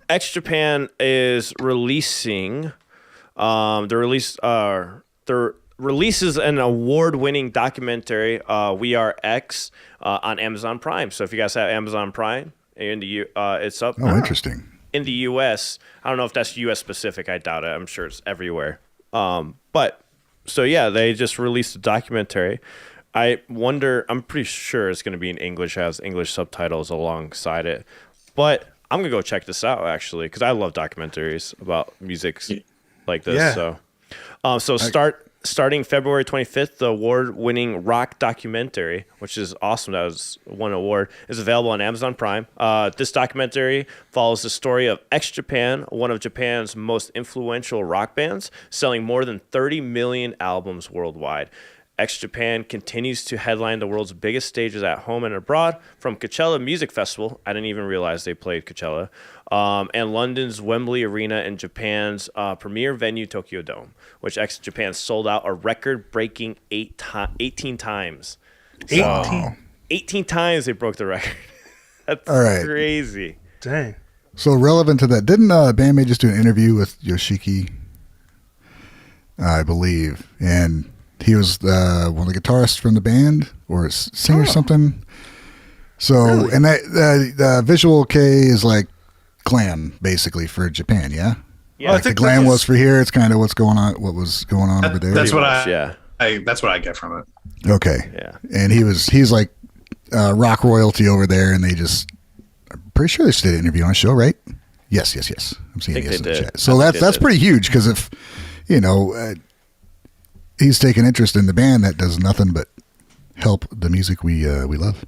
X Japan is releasing. Their releases an award-winning documentary, We Are X, on Amazon Prime. So if you guys have Amazon Prime in the it's up. Oh, interesting. In the U.S., I don't know if that's U.S. specific. I doubt it. I'm sure it's everywhere. But so yeah, they just released a documentary. I wonder. I'm pretty sure it's going to be in English. Has English subtitles alongside it. But I'm gonna go check this out actually because I love documentaries about music like this. Yeah. So starting February 25th, the award-winning rock documentary, which is awesome, that was won an award, is available on Amazon Prime. This documentary follows the story of X Japan, one of Japan's most influential rock bands, selling more than 30 million albums worldwide. X Japan continues to headline the world's biggest stages at home and abroad, from Coachella Music Festival, I didn't even realize they played Coachella, and London's Wembley Arena, and Japan's premier venue, Tokyo Dome, which X Japan sold out a record-breaking 18 times. 18 times they broke the record. That's crazy. Dang. So relevant to that, didn't Bandmate just do an interview with Yoshiki, I believe, and he was one of the guitarists from the band or a singer or something. So, really? And that Visual K is like glam basically for Japan, yeah? Yeah, like the glam was for here. It's kind of what was going on over there. That's what that's what I get from it. Okay. Yeah. And he's like rock royalty over there, and I'm pretty sure they just did an interview on a show, right? Yes. I'm seeing yes in the chat. So that's pretty huge because if, he's taken interest in the band that does nothing but help the music we love.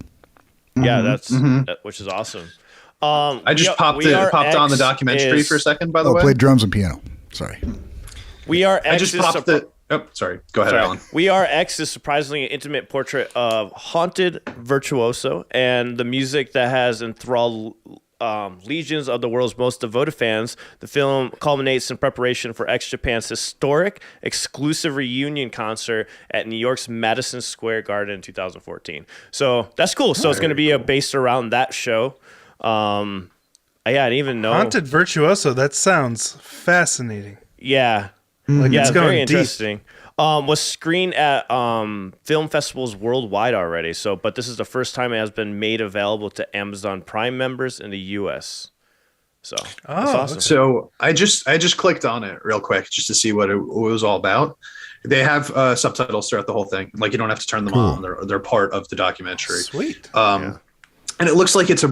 Yeah, that's which is awesome. I just popped on the documentary for a second. By the way, played drums and piano. Sorry. We Are X. I just popped the. Oh, sorry. Go ahead, Alan. We Are X is surprisingly an intimate portrait of haunted virtuoso and the music that has enthralled legions of the world's most devoted fans. The film culminates in preparation for X Japan's historic exclusive reunion concert at New York's Madison Square Garden in 2014. So that's cool. So it's going to be based around that show. I didn't even know. Haunted Virtuoso. That sounds fascinating. Yeah. It's going very deep. interesting. Was screened at film festivals worldwide already. But this is the first time it has been made available to Amazon Prime members in the U.S. So that's awesome. So I just clicked on it real quick just to see what it was all about. They have subtitles throughout the whole thing. Like you don't have to turn them on. They're part of the documentary. Sweet. And it looks like it's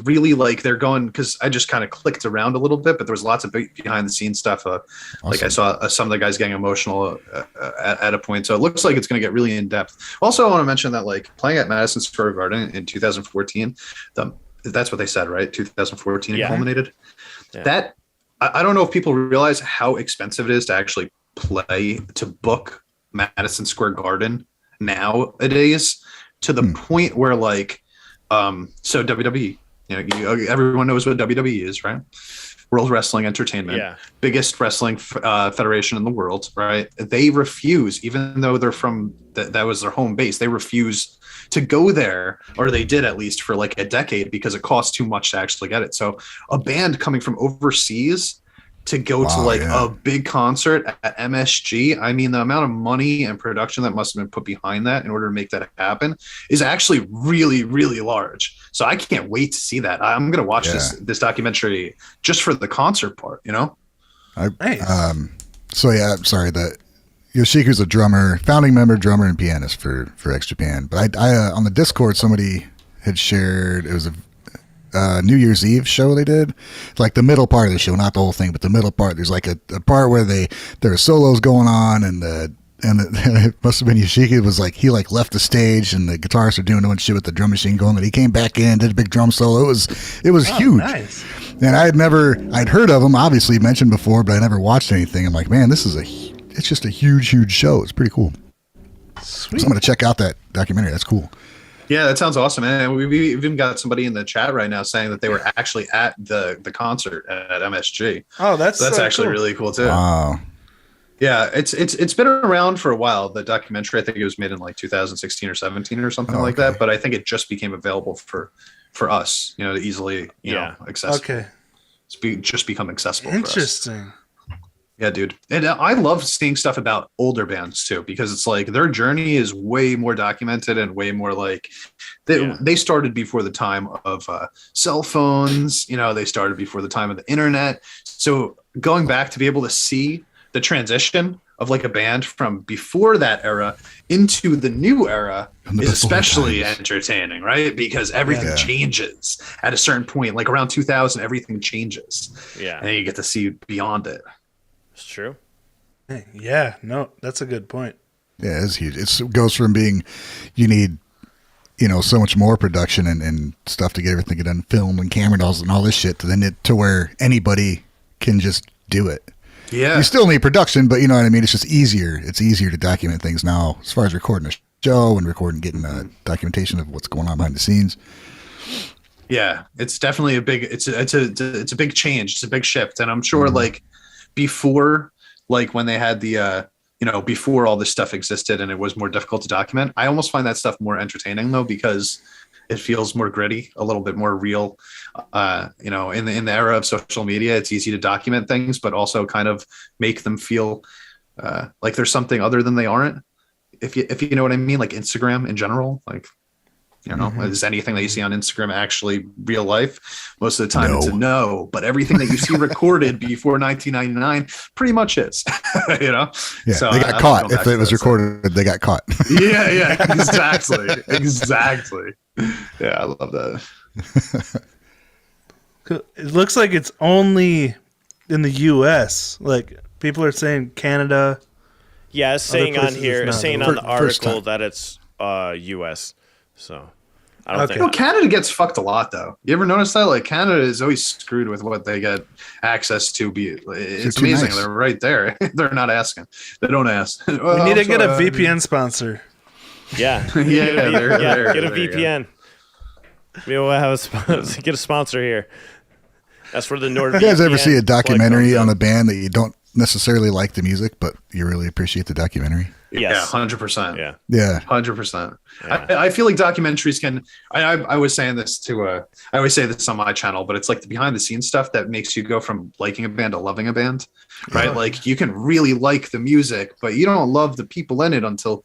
really like they're going, because I just kind of clicked around a little bit, but there was lots of behind the scenes stuff. Awesome. Like I saw some of the guys getting emotional at a point. So it looks like it's going to get really in depth. Also, I want to mention that like playing at Madison Square Garden in 2014, that's what they said, right? 2014 it culminated. Yeah. That I don't know if people realize how expensive it is to actually to book Madison Square Garden nowadays, to the point where like, so WWE, everyone knows what WWE is, right? World Wrestling Entertainment, biggest wrestling federation in the world, right? They refuse, even though they're from that was their home base, they refuse to go there, or they did at least for like a decade, because it costs too much to actually get it. So a band coming from overseas to go to a big concert at MSG, I mean, the amount of money and production that must have been put behind that in order to make that happen is actually really, really large. So I can't wait to see that. I'm going to watch this documentary just for the concert part, Nice. So I'm sorry that Yoshiku's a drummer, founding member, drummer, and pianist for X Japan. But I on the Discord, somebody had shared, it was a New Year's Eve show they did, like the middle part of the show, not the whole thing, but the middle part. There's like a part where there are solos going on, and it must have been Yoshiki. It was like he left the stage, and the guitarists are doing shit with the drum machine going. And he came back in, did a big drum solo. It was huge. Nice. And I'd heard of him, obviously mentioned before, but I never watched anything. I'm like, man, it's just a huge show. It's pretty cool. Sweet. So I'm gonna check out that documentary. That's cool. Yeah, that sounds awesome, man. We've even got somebody in the chat right now saying that they were actually at the concert at MSG. Oh, that's actually cool. Really cool too. Wow. Yeah, it's been around for a while. The documentary, I think it was made in like 2016 or 17 or something like that. But I think it just became available for us, to easily, access. Okay. just become accessible for us. Interesting. Yeah, dude. And I love seeing stuff about older bands too, because it's like their journey is way more documented and way more like they started before the time of cell phones. You know, they started before the time of the internet. So going back to be able to see the transition of like a band from before that era into the new era is especially entertaining, right? Because everything changes at a certain point, like around 2000, everything changes. Yeah. And you get to see beyond it. It's true. Yeah, no, that's a good point. Yeah, it's huge. It goes from being, you need, so much more production and stuff to get everything done, film and camera dolls and all this shit, to where anybody can just do it. Yeah. You still need production, but you know what I mean? It's just easier. It's easier to document things now as far as recording a show and getting documentation of what's going on behind the scenes. Yeah, it's definitely a big big change. It's a big shift. And I'm sure like before, like when they had the before all this stuff existed and it was more difficult to document, I almost find that stuff more entertaining though, because it feels more gritty, a little bit more real. In the era of social media, it's easy to document things, but also kind of make them feel like there's something other than they aren't. If you know what I mean, like Instagram in general, like, is anything that you see on Instagram actually real life? Most of the time it's a no, but everything that you see recorded before 1999 pretty much is, Yeah. So they got caught. If it was recorded, they got caught. Yeah, exactly. Yeah, I love that. It looks like it's only in the U.S. Like people are saying Canada. Yeah, it's saying on here, it's saying on the article that it's U.S. So I don't think. Canada gets fucked a lot, though. You ever notice that? Like Canada is always screwed with what they get access to. It's amazing. Nice. They're right there. They're not asking. They don't ask. We need to get a VPN sponsor. Yeah, yeah. Get a VPN. Maybe we'll have get a sponsor here. That's where the NordVPN. You guys ever see a documentary on a band that you don't necessarily like the music, but you really appreciate the documentary? Yes. Yeah, 100%. Yeah, 100%. I feel like documentaries can. I was saying this I always say this on my channel, but it's like the behind the scenes stuff that makes you go from liking a band to loving a band, right? Like you can really like the music, but you don't love the people in it until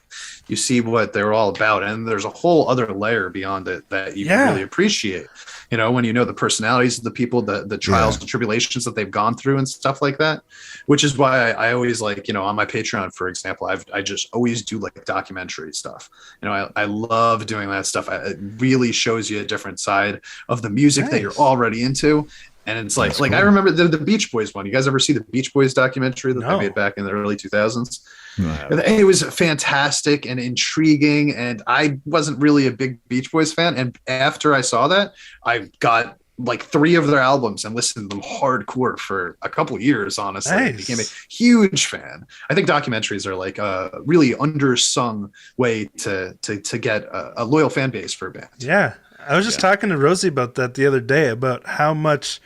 you see what they're all about, and there's a whole other layer beyond it that you can really appreciate. When you know the personalities of the people, the trials and tribulations that they've gone through and stuff like that, which is why I always like, on my Patreon, for example, I just always do like documentary stuff. I love doing that stuff. It really shows you a different side of the music that you're already into. And it's like, I remember the Beach Boys one. You guys ever see the Beach Boys documentary that they made back in the early 2000s? It was fantastic and intriguing, and I wasn't really a big Beach Boys fan. And after I saw that, I got like 3 of their albums and listened to them hardcore for a couple of years. Honestly, I became a huge fan. I think documentaries are like a really undersung way to get a loyal fan base for a band. Yeah, I was just talking to Rosie about that the other day, about how much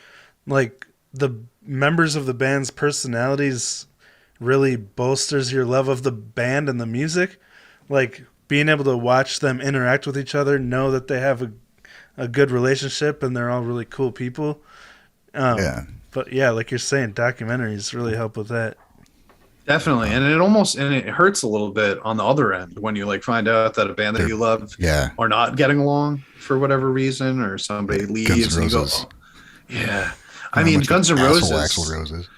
like the members of the band's personalities really bolsters your love of the band and the music. Like being able to watch them interact with each other, know that they have a good relationship and they're all really cool people. But yeah, like you're saying, documentaries really help with that. Definitely. And it hurts a little bit on the other end when you like find out that a band that you love are not getting along for whatever reason, or somebody leaves and you go, I mean, Guns N' Roses. Axl Roses.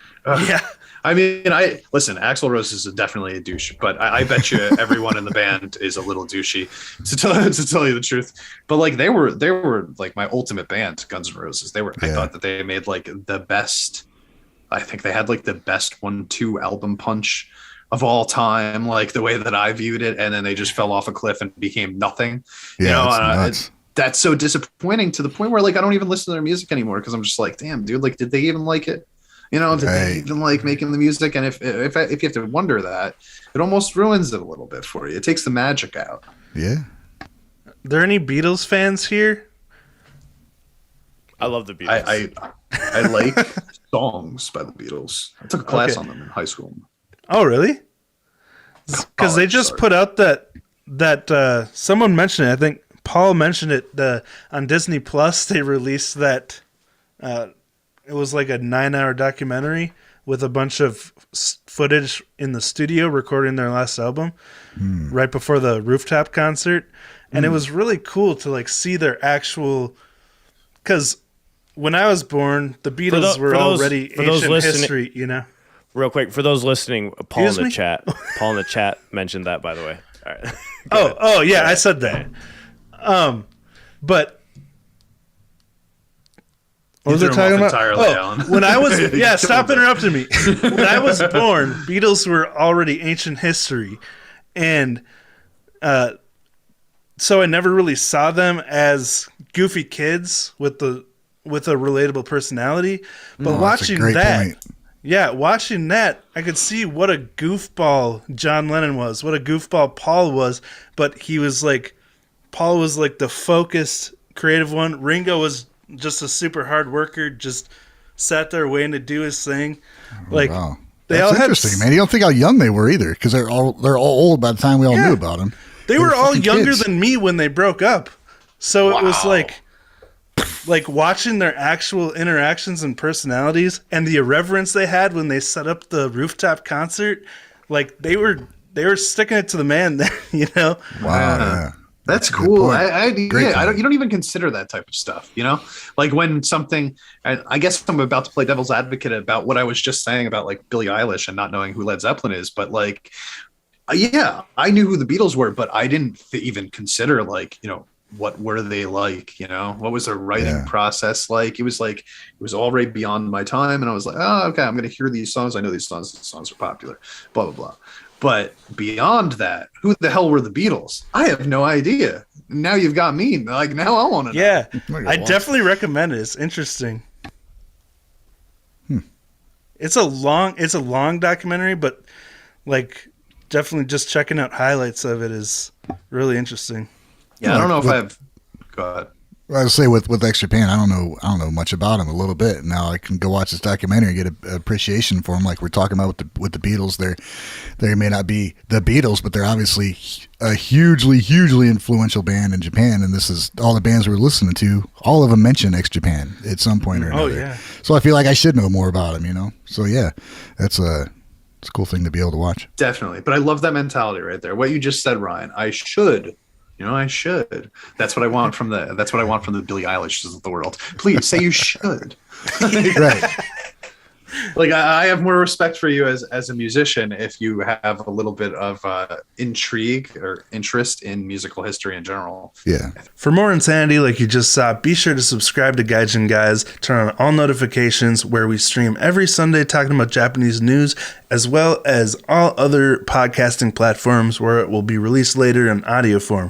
I mean, listen, Axl Rose is definitely a douche, but I bet you everyone in the band is a little douchey, to tell you the truth. But like they were like my ultimate band, Guns N' Roses. I thought that they made like the best. I think they had like the best 1-2 album punch of all time, like the way that I viewed it, and then they just fell off a cliff and became nothing. That's so disappointing, to the point where like I don't even listen to their music anymore, because I'm just like, damn, dude, like did they even like it? Did they even like making the music? And if you have to wonder that, it almost ruins it a little bit for you. It takes the magic out. Yeah. Are there any Beatles fans here? I love the Beatles. I like songs by the Beatles. I took a class on them in high school. Oh, really? Because they just put out that someone mentioned it. I think Paul mentioned it on Disney Plus. They released that It was like a 9-hour documentary with a bunch of footage in the studio recording their last album right before the rooftop concert. And it was really cool to like see their actual, because when I was born, the Beatles were already ancient history, you know? Real quick, for those listening, Paul Excuse in the me? chat. Paul in the chat mentioned that, by the way. All right. Oh yeah, I said that. But what was I talking about? Entirely, Alan. When I was stop interrupting me. When I was born, Beatles were already ancient history, and so I never really saw them as goofy kids with a relatable personality. But watching that. Yeah, watching that, I could see what a goofball John Lennon was, what a goofball Paul was, but Paul was like the focused, creative one. Ringo was just a super hard worker, just sat there waiting to do his thing. Like, wow. They That's all interesting, man. You don't think how young they were either, because they're all old by the time we all knew about them. They were all younger kids. than me when they broke up. So it was like watching their actual interactions and personalities and the irreverence they had when they set up the rooftop concert. Like they were sticking it to the man there, you know? Wow. Yeah. That's a good cool. point. You don't even consider that type of stuff, you know, like when something, I guess I'm about to play devil's advocate about what I was just saying about like Billie Eilish and not knowing who Led Zeppelin is, but like, yeah, I knew who the Beatles were, but I didn't even consider like, you know, what were they like, you know, what was their writing process like? It was all right beyond my time. And I was like, oh, okay, I'm going to hear these songs. I know these songs are popular, blah, blah, blah. But beyond that, who the hell were the Beatles? I have no idea. Now you've got me. Like, now I want to know. Yeah, I definitely recommend it. It's interesting. It's a long documentary, but like definitely just checking out highlights of it is really interesting. Yeah, I don't know if I've. Go ahead. I was say with X Japan, I don't know much about him a little bit. Now I can go watch this documentary and get an appreciation for him. Like we're talking about with the Beatles, they may not be the Beatles, but they're obviously a hugely influential band in Japan. And this is all the bands we're listening to. All of them mention X Japan at some point or another. Oh yeah. So I feel like I should know more about him. You know. So yeah, it's a cool thing to be able to watch. Definitely, but I love that mentality right there. What you just said, Ryan. I should. You know, I should. That's what I want from the Billie Eilish's of the world. Please say you should. Right. Like I have more respect for you as a musician if you have a little bit of intrigue or interest in musical history in general. Yeah. For more insanity like you just saw, be sure to subscribe to Gaijin Guys, turn on all notifications where we stream every Sunday talking about Japanese news, as well as all other podcasting platforms where it will be released later in audio form.